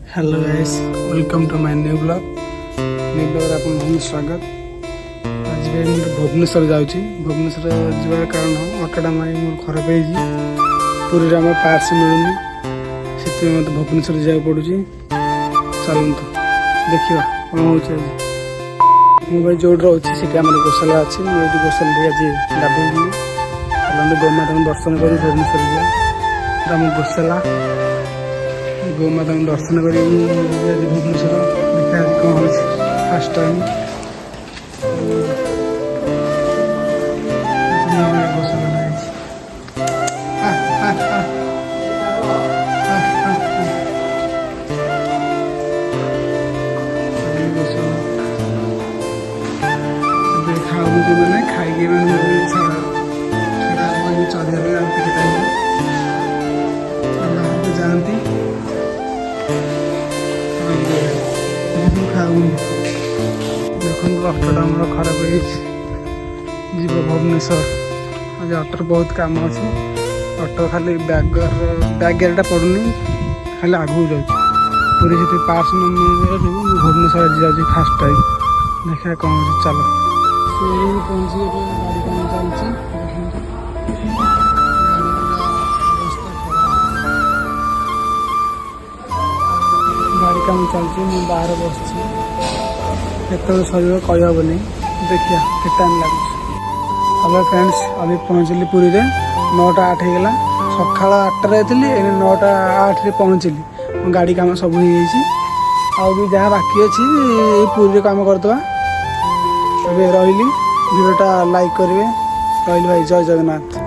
Hello guys, welcome to my new blog आपको स्वागत। आज भुवनेश्वर जाऊँगी। भुवनेश्वर जबार कारण ऑटोटा मारी मोर खराब हो पूरी आम पार्स मिलूनी से मत भुवनेश्वर जाए पड़ू। चलतु देखा कौन हो मुझे जो रोचे से गोशाला अच्छी मुझे गोशाला आज गाधोगी। चलते गोमाता दर्शन कर भुवनेश्वर जाम गोशाला गोमाता दर्शन कर भुवनेश्वर देखा कौन हो फास्ट टाइम खाऊंगी मैंने खाई चलिए जाती खाऊंगी। देखो ऑटोटा आम खराब जीव भुवनेश्वर। आज ऑटोर बहुत काम अच्छे। ऑटो खाली बैग गाड़ीटा पड़ूनी खाली आगू जाऊँ पूरी से पार्स न मिलू भुवनेश्वर आज जाऊँ फास्ट टाइम देखा कौन हो। चलो पहुँची गाड़ी काम चलती गाड़ी काम चलती मुझे बाहर बस केत सर कहनी देखिए के टाइम लगे। हेलो फ्रेंड्स, अभी पहुँचली पुरी में 9टा 8 होगा। सका 8टार थी 9टा 8 पहुँचली। गाड़ी काम सब हो भी जहाँ बाकी अच्छी पुरी काम करदे। अभी रही भिडियोटा लाइक करेंगे। रही भाई, जय जगन्नाथ।